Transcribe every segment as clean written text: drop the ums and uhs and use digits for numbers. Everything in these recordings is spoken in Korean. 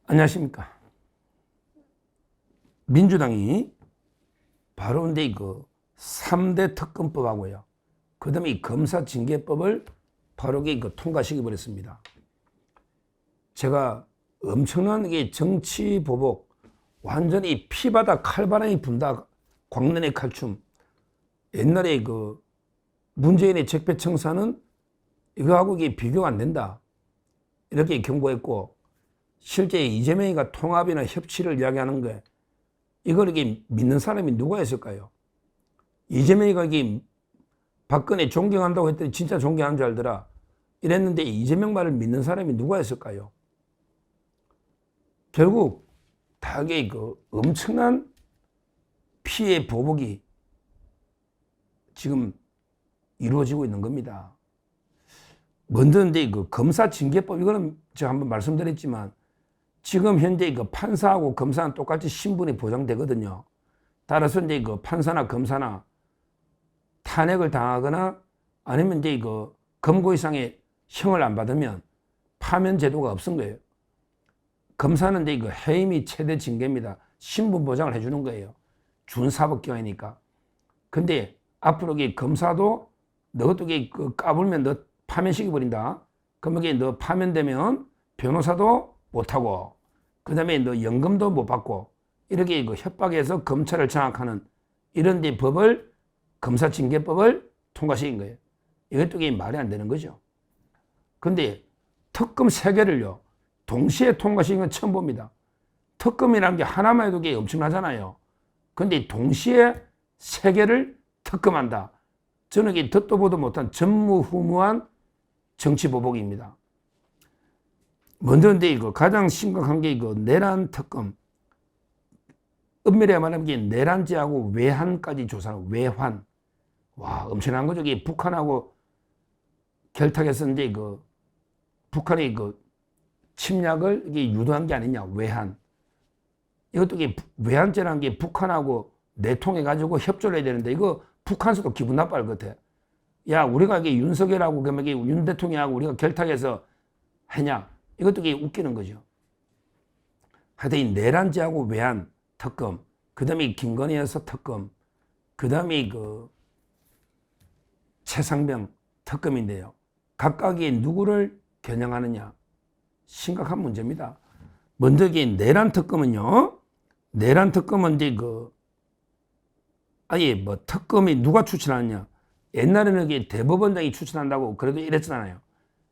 안녕하십니까. 민주당이 바로 근데 이거 3대 특검법하고요. 그 다음에 이 검사징계법을 바로 이거 통과시켜 버렸습니다. 제가 엄청난 게 정치 보복, 완전히 피바다 칼바람이 분다, 광란의 칼춤. 옛날에 그 문재인의 적폐청산은 이거하고 이게 비교가 안 된다, 이렇게 경고했고, 실제 이재명이가 통합이나 협치를 이야기하는 거, 이걸 이게 믿는 사람이 누가 있을까요? 이재명이가 이게 박근혜 존경한다고 했더니 진짜 존경하는 줄 알더라, 이랬는데 이재명 말을 믿는 사람이 누가 있을까요? 결국 다 이게 그 엄청난 피해 보복이 지금 이루어지고 있는 겁니다. 먼저 근데 그 검사징계법, 이거는 제가 한번 말씀드렸지만 지금 현재 그 판사하고 검사는 똑같이 신분이 보장되거든요. 따라서 이제 그 판사나 검사나 탄핵을 당하거나 아니면 이제 그 검거 이상의 형을 안 받으면 파면 제도가 없은 거예요. 검사는 이제 그 해임이 최대 징계입니다. 신분 보장을 해주는 거예요. 준사법기관이니까. 근데 앞으로 이 검사도 너도 그 까불면 너 파면시켜 버린다. 그러면 이게 너 파면되면 변호사도 못하고, 그 다음에 너 연금도 못 받고, 이렇게 그 협박해서 검찰을 장악하는 이런 데 법을, 검사징계법을 통과시킨 거예요. 이것도 이게 말이 안 되는 거죠. 근데 특검 3개를요, 동시에 통과시킨 건 처음 봅니다. 특검이라는 게 하나만 해도 이게 엄청나잖아요. 근데 동시에 3개를 특검한다. 저는 이게 듣도 보도 못한 전무후무한 정치보복입니다. 먼저 근데 이거 가장 심각한 게 이거 내란 특검. 엄밀히 말하면 이게 내란죄하고 외환까지 조사하는 외환. 와, 엄청난 거죠. 이게 북한하고 결탁했었는데 이거 북한이 그 침략을 이게 유도한 게 아니냐, 외환. 이것도 이게 외환죄라는 게 북한하고 내통해가지고 협조를 해야 되는데, 이거 북한에서도 기분 나빠할 것 같아. 야, 우리가 이게 윤석열하고 그러면 이게 윤 대통령하고 우리가 결탁해서 하냐? 이것도 이게 웃기는 거죠. 하여튼 이 내란죄하고 외환 특검, 그 다음에 김건희 여사 특검, 그 다음에 그 최상병 특검인데요. 각각이 누구를 겨냥하느냐? 심각한 문제입니다. 먼저 이 내란 특검은요, 내란 특검은 이제 그 아예 뭐 특검이 누가 추천하느냐? 옛날에는 이게 대법원장이 추천한다고 그래도 이랬잖아요.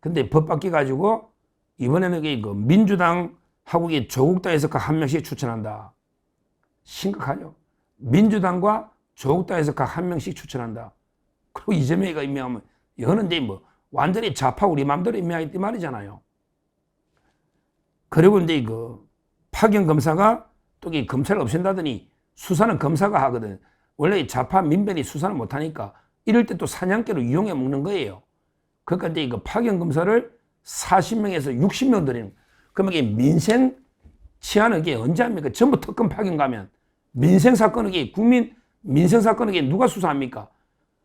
근데 법 바뀌어가지고 이번에는 이게 그 민주당하고 이게 조국당에서 각 한 명씩 추천한다. 심각하죠. 민주당과 조국당에서 각 한 명씩 추천한다. 그리고 이재명이가 임명하면 이거는 이제 뭐 완전히 좌파 우리 마음대로 임명하겠다 말이잖아요. 그리고 이제 그 파견 검사가 또 이 검찰을 없앤다더니 수사는 검사가 하거든. 원래 좌파 민변이 수사를 못하니까 이럴 때 또 사냥개로 이용해 먹는 거예요. 그러니까 이제 이거 파견 검사를 40명에서 60명 들이는. 그러면 이게 민생 치안은 이게 언제 합니까? 전부 특검 파견 가면 민생 사건은 이게 국민 민생 사건은 이게 누가 수사합니까?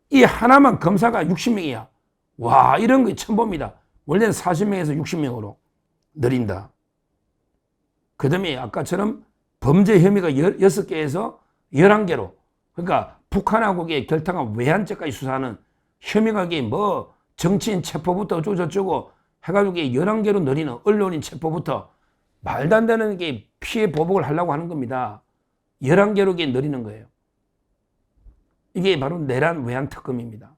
이 하나만 검사가 60명이야. 와, 이런 거 처음 봅니다. 원래는 40명에서 60명으로 늘린다. 그 다음에 아까처럼 범죄 혐의가 6개에서 11개로. 그러니까 북한하고 결탁한 외환죄까지 수사하는 혐의가 뭐 정치인 체포부터 어쩌고저쩌고 해가지고 11개로 늘리는, 언론인 체포부터 말도 안 되는 게 피해 보복을 하려고 하는 겁니다. 11개로 늘리는 거예요. 이게 바로 내란 외환 특검입니다.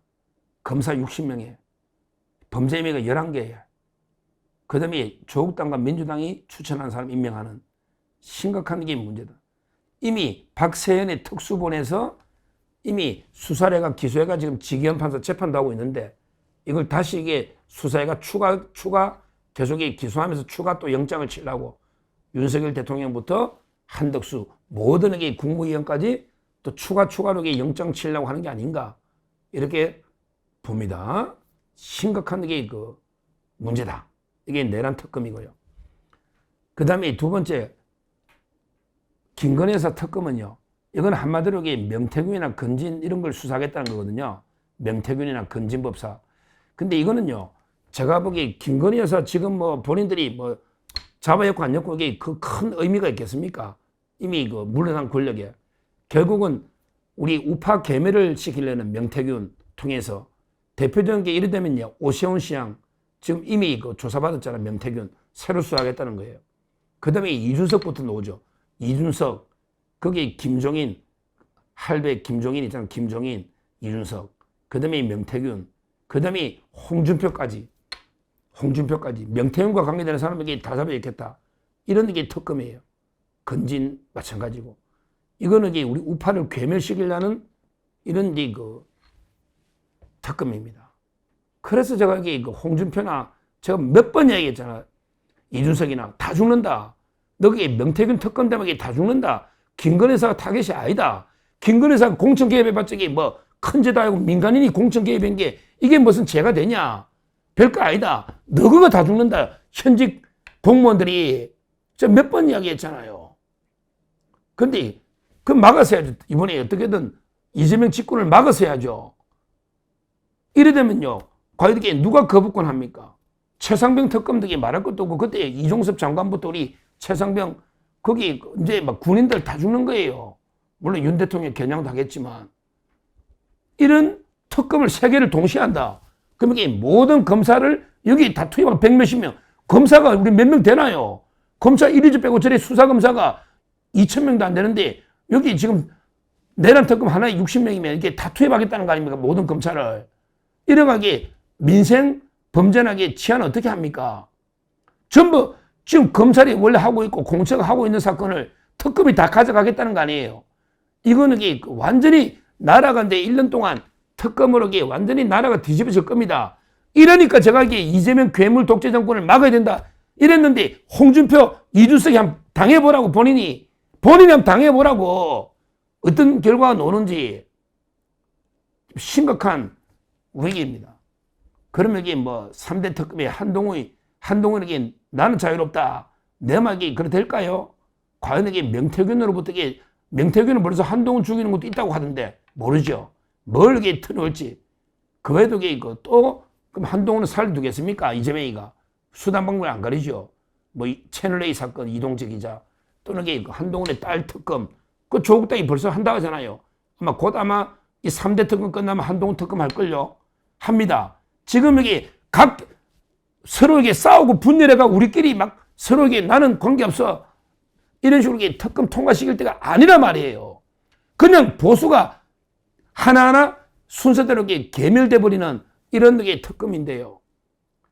검사 60명에 범죄 혐의가 11개예요. 그 다음에 조국당과 민주당이 추천한 사람 임명하는 심각한 게 문제다. 이미 박세현의 특수본에서 이미 수사례가 기소해가 지금 지기현 판사 재판도 하고 있는데, 이걸 다시 이게 수사회가 추가 계속 기소하면서 추가 또 영장을 치려고 윤석열 대통령부터 한덕수 모든 게 국무위원까지 또 추가로 영장 치려고 하는 게 아닌가, 이렇게 봅니다. 심각한 게 그 문제다. 이게 내란 특검이고요. 그 다음에 두 번째, 김건희 여사 특검은요, 이건 한마디로 명태균이나 건진 이런 걸 수사하겠다는 거거든요. 명태균이나 건진법사. 근데 이거는요, 제가 보기에 김건희 여사 지금 뭐 본인들이 뭐 잡아였고 안 였고 이게 그 큰 의미가 있겠습니까? 이미 그 물러난 권력에. 결국은 우리 우파 개멸을 시키려는 명태균 통해서 대표적인 게 이르되면요. 오세훈 시장 지금 이미 그 조사받았잖아. 명태균 새로 수사하겠다는 거예요. 그 다음에 이준석부터 나오죠. 이준석, 거기 김종인, 할배 김종인 있잖아. 김종인, 이준석. 그 다음에 명태균. 그 다음에 홍준표까지. 명태균과 관계되는 사람에게 다 잡아야겠다. 이런 게 특검이에요. 건진 마찬가지고. 이거는 이게 우리 우파를 괴멸시키려는 이런 게 그 특검입니다. 그래서 제가 이게 그 홍준표나 제가 몇 번 얘기했잖아. 이준석이나 다 죽는다. 너게 명태균 특검 때문에 다 죽는다. 김건희 여사가 타겟이 아니다. 김건희 여사가 공천 개입해봤자 이게 뭐 큰 죄도 아니고 민간인이 공천 개입한 게 이게 무슨 죄가 되냐. 별거 아니다. 너그가 다 죽는다. 현직 공무원들이 제가 몇 번 이야기했잖아요. 근데 그 막았어야죠. 이번에 어떻게든 이재명 직권을 막았어야죠. 이래 되면요. 과연 이게 누가 거부권 합니까? 최상병 특검 등이 말할 것도 없고 그때 이종섭 장관부터 우리 최상병 거기 이제 막 군인들 다 죽는 거예요. 물론 윤 대통령 겨냥도 하겠지만 이런 특검을 세 개를 동시에 한다. 그러면 이게 모든 검사를 여기 다 투입하면 100몇십 명. 검사가 우리 몇 명 되나요? 검사 1위조 빼고 저래 수사검사가 2,000명도 안 되는데 여기 지금 내란 특검 하나에 60명이면 이게 다 투입하겠다는 거 아닙니까? 모든 검사를. 이래가게 민생 범죄나게 치안 어떻게 합니까? 전부 지금 검찰이 원래 하고 있고 공처가 하고 있는 사건을 특검이 다 가져가겠다는 거 아니에요. 이거는 이게 완전히 나라가 이제 1년 동안 특검으로 이게 완전히 나라가 뒤집어질 겁니다. 이러니까 제가 이게 이재명 괴물 독재 정권을 막아야 된다 이랬는데 홍준표, 이준석이 한번 당해보라고 본인이 한번 당해보라고 어떤 결과가 나오는지 심각한 위기입니다. 그러면 이게 뭐 3대 특검의 한동훈에게 나는 자유롭다. 내 말이 그래 될까요? 과연 이게 명태균으로부터 이게 명태균은 벌써 한동훈 죽이는 것도 있다고 하던데 모르죠. 뭘 이게 틀어올지. 그 외에도 이게 또 그럼 한동훈은 살두겠습니까? 이재명이가 수단 방법을 안 가리죠. 뭐 채널A 사건 이동재 기자 또는 이게 한동훈의 딸 특검 그 조국 땅이 벌써 한다고 하잖아요. 아마 곧 아마 이 3대 특검 끝나면 한동훈 특검 할걸요. 합니다. 지금 여기 각 서로에게 싸우고 분열해가 우리끼리 막 서로에게 나는 관계없어. 이런 식으로 특검 통과시킬 때가 아니란 말이에요. 그냥 보수가 하나하나 순서대로 개멸돼 버리는 이런 게 특검인데요.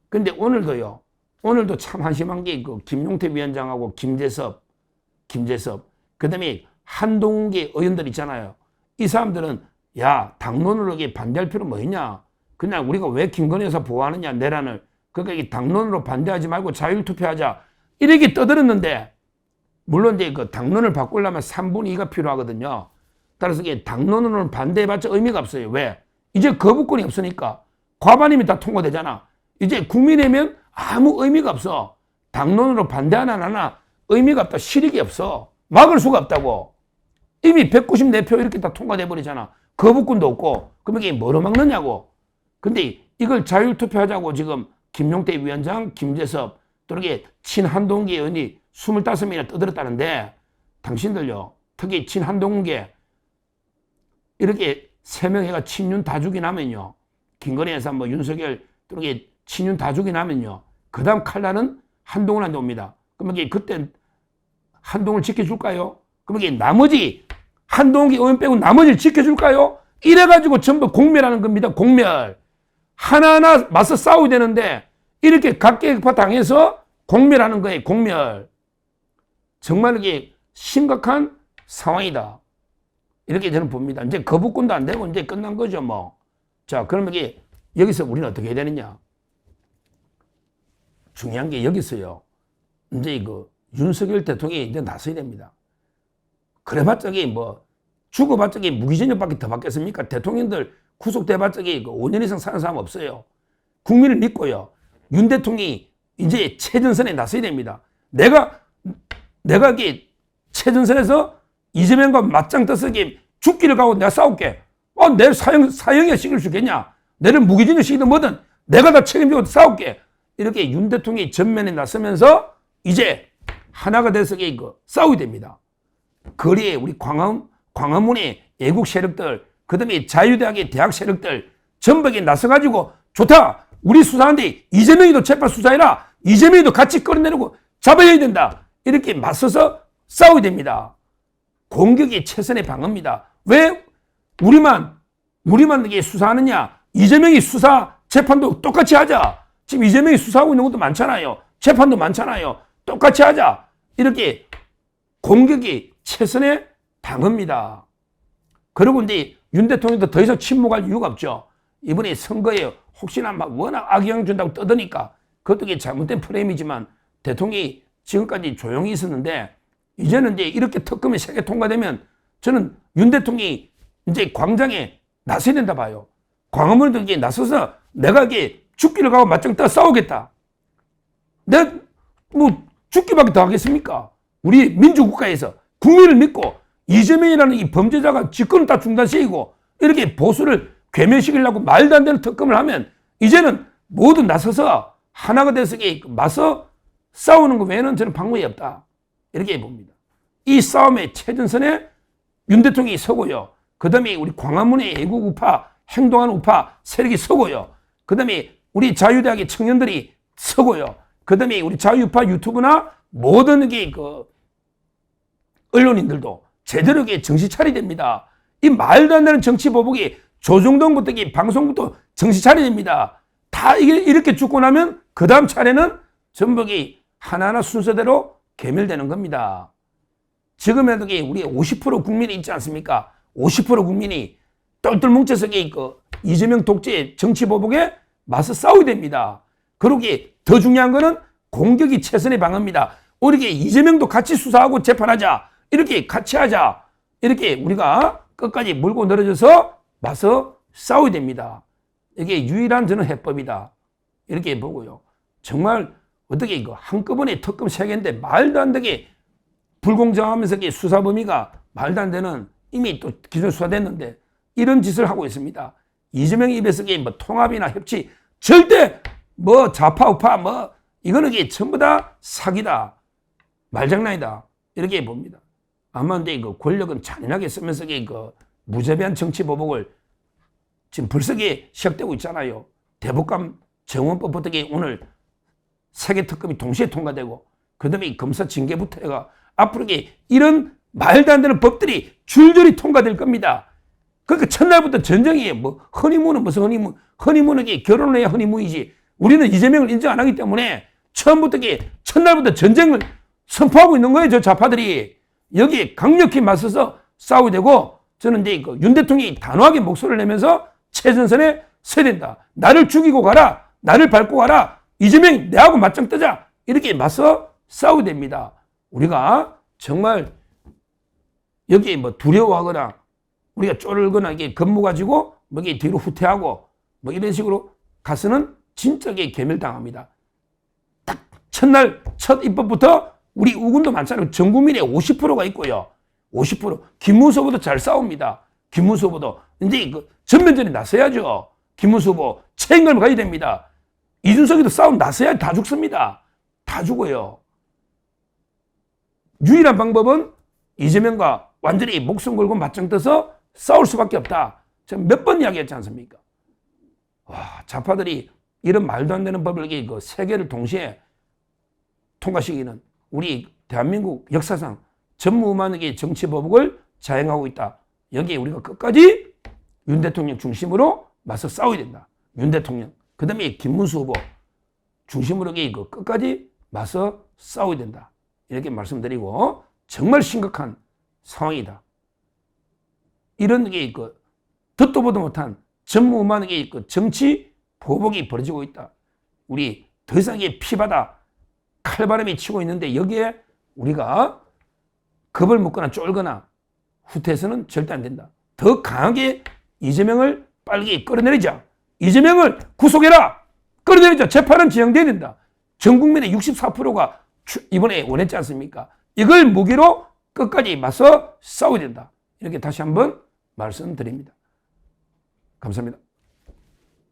근데 오늘도 참 한심한 게 그 김용태 위원장하고 김재섭, 그 다음에 한동훈계 의원들 있잖아요. 이 사람들은 야, 당론으로 반대할 필요 뭐 있냐? 그냥 우리가 왜 김건희 여사 보호하느냐, 내란을. 그러니까 이 당론으로 반대하지 말고 자율투표하자. 이렇게 떠들었는데, 물론 이제 그 당론을 바꾸려면 3분의 2가 필요하거든요. 따라서 이게 당론으로는 반대해봤자 의미가 없어요. 왜? 이제 거부권이 없으니까. 과반이면 다 통과되잖아. 이제 국민의면 아무 의미가 없어. 당론으로 반대하나 안 하나 의미가 없다. 실익이 없어. 막을 수가 없다고. 이미 194표 이렇게 다 통과돼 버리잖아. 거부권도 없고. 그럼 이게 뭐로 막느냐고. 근데 이걸 자율투표하자고 지금 김용태 위원장, 김재섭, 또 이렇게 친한동계 의원이 25명이나 떠들었다는데 당신들요. 특히 친한동계 이렇게 3명 해가 친윤 다죽이 나면요. 김건희 여사 뭐 윤석열 또 이렇게 친윤 다죽이 나면요. 그 다음 칼날은 한동훈한테 옵니다. 그러면 이게 그때 한동훈을 지켜줄까요? 그러면 이게 나머지 한동훈 의원 빼고 나머지를 지켜줄까요? 이래가지고 전부 공멸하는 겁니다. 공멸. 하나하나 맞서 싸워야 되는데 이렇게 각계파 당해서 공멸하는 거예요. 공멸. 정말 이게 심각한 상황이다. 이렇게 저는 봅니다. 이제 거부권도 안 되고 이제 끝난 거죠, 뭐. 자, 그러면 이게 여기서 우리는 어떻게 해야 되느냐? 중요한 게 여기서요. 이제 이거 윤석열 대통령이 이제 나서야 됩니다. 그래봤자 뭐 죽어봤자 무기징역밖에 더 받겠습니까? 대통령들 구속돼봤자 5년 이상 사는 사람 없어요. 국민을 믿고요. 윤 대통령이 이제 최전선에 나서야 됩니다. 내가 이게 최전선에서 이재명과 맞짱 떠서 죽기를 가고 내가 싸울게. 내 사형에 시킬 수 있겠냐? 내를 무기징역 시키든 뭐든 내가 다 책임지고 싸울게. 이렇게 윤 대통령이 전면에 나서면서 이제 하나가 돼서 싸워야 됩니다. 거리에 우리 광화문의 애국 세력들, 그 다음에 자유대학의 대학 세력들 전부에 나서가지고 좋다. 우리 수사하는데 이재명이도 재판 수사해라. 이재명이도 같이 끌어내리고 잡아야 된다. 이렇게 맞서서 싸워야 됩니다. 공격이 최선의 방어입니다. 왜 우리만 이게 수사하느냐? 이재명이 수사 재판도 똑같이 하자. 지금 이재명이 수사하고 있는 것도 많잖아요. 재판도 많잖아요. 똑같이 하자. 이렇게 공격이 최선의 방어입니다. 그리고 이제 윤 대통령도 더 이상 침묵할 이유가 없죠. 이번에 선거에 혹시나 막 워낙 악영향 준다고 떠드니까 그것도 잘못된 프레임이지만 대통령이 지금까지 조용히 있었는데 이제는 이제 이렇게 특검이 3개 통과되면 저는 윤 대통령이 이제 광장에 나서야 된다 봐요. 광화문에 이제 나서서 내가 이게 죽기를 가고 맞짱 떠 싸우겠다. 내가 뭐 죽기밖에 더 하겠습니까? 우리 민주국가에서 국민을 믿고 이재명이라는 이 범죄자가 집권을 다 중단시키고 이렇게 보수를 괴멸시키려고 말도 안 되는 특검을 하면 이제는 모두 나서서 하나가 돼서 맞서 싸우는 것 외에는 저는 방법이 없다. 이렇게 봅니다. 이 싸움의 최전선에 윤 대통령이 서고요. 그 다음에 우리 광화문의 애국 우파, 행동하는 우파 세력이 서고요. 그 다음에 우리 자유대학의 청년들이 서고요. 그 다음에 우리 자유우파 유튜브나 모든 언론인들도 제대로 정신 차려야 됩니다. 이 말도 안 되는 정치 보복이 조중동부터 방송부터 정신 차려야 됩니다. 다 이렇게 죽고 나면 그 다음 차례는 전부 하나하나 순서대로 괴멸되는 겁니다. 지금에도 우리 50% 국민이 있지 않습니까? 50% 국민이 똘똘 뭉쳐서 이재명 독재 정치 보복에 맞서 싸워야 됩니다. 그러고 더 중요한 거는 공격이 최선의 방어입니다. 우리 이재명도 같이 수사하고 재판하자. 이렇게 같이 하자. 이렇게 우리가 끝까지 물고 늘어져서 맞서 싸워야 됩니다. 이게 유일한 저는 해법이다. 이렇게 보고요. 정말 어떻게 한꺼번에 특검 3개인데 말도 안 되게 불공정하면서 수사 범위가 말도 안 되는 이미 또 기존 수사됐는데 이런 짓을 하고 있습니다. 이재명 입에서 뭐 통합이나 협치 절대 뭐 좌파 우파 이거는 전부 다 사기다. 말장난이다. 이렇게 봅니다. 아마 근데 권력은 잔인하게 쓰면서 무자비한 정치 보복을 지금 벌써 시작되고 있잖아요. 대법관 정원법부터 오늘 3개 특검이 동시에 통과되고 그다음에 검사 징계부터 해가 앞으로 이런 말도 안 되는 법들이 줄줄이 통과될 겁니다. 그러니까 첫날부터 전쟁이에요. 뭐 허니문은 무슨 허니문? 허니문은 결혼을 해야 허니문이지. 우리는 이재명을 인정 안 하기 때문에 처음부터 첫날부터 전쟁을 선포하고 있는 거예요. 저 좌파들이. 여기에 강력히 맞서서 싸워야 되고 저는 이제 윤 대통령이 단호하게 목소리를 내면서 최전선에 서야 된다. 나를 죽이고 가라. 나를 밟고 가라. 이재명 내하고 맞짱 뜨자. 이렇게 맞서 싸워야 됩니다. 우리가 정말 여기에 뭐 두려워하거나 우리가 쫄거나 겁무 가지고 뭐 뒤로 후퇴하고 뭐 이런 식으로 가서는 진짜 괴멸당합니다. 딱 첫날 첫 입법부터 우리 우군도 많잖아요. 전 국민의 50%가 있고요. 50%. 김문수 후보도 잘 싸웁니다. 김문수 후보도. 이제 전면전에 나서야죠. 김문수 후보 책임감을 가져야 됩니다. 이준석이도 싸움 나서야 다 죽습니다. 다 죽어요. 유일한 방법은 이재명과 완전히 목숨 걸고 맞짱 떠서 싸울 수밖에 없다. 제가 몇 번 이야기했지 않습니까? 와, 좌파들이 이런 말도 안 되는 법을 3개를 동시에 통과시키는 우리 대한민국 역사상 전무후무한 정치 보복을 자행하고 있다. 여기에 우리가 끝까지 윤 대통령 중심으로 맞서 싸워야 된다. 윤 대통령. 그 다음에 김문수 후보 중심으로 끝까지 맞서 싸워야 된다. 이렇게 말씀드리고 정말 심각한 상황이다. 이런 듣도 보도 못한 전무후무한 정치 보복이 벌어지고 있다. 우리 더 이상 피바다 칼바람이 치고 있는데 여기에 우리가 겁을 먹거나 쫄거나 후퇴해서는 절대 안 된다. 더 강하게 이재명을 빨리 끌어내리자. 이재명을 구속해라. 끌어내리자. 재판은 진행돼야 된다. 전 국민의 64%가 이번에 원했지 않습니까? 이걸 무기로 끝까지 맞서 싸워야 된다. 이렇게 다시 한번 말씀드립니다. 감사합니다.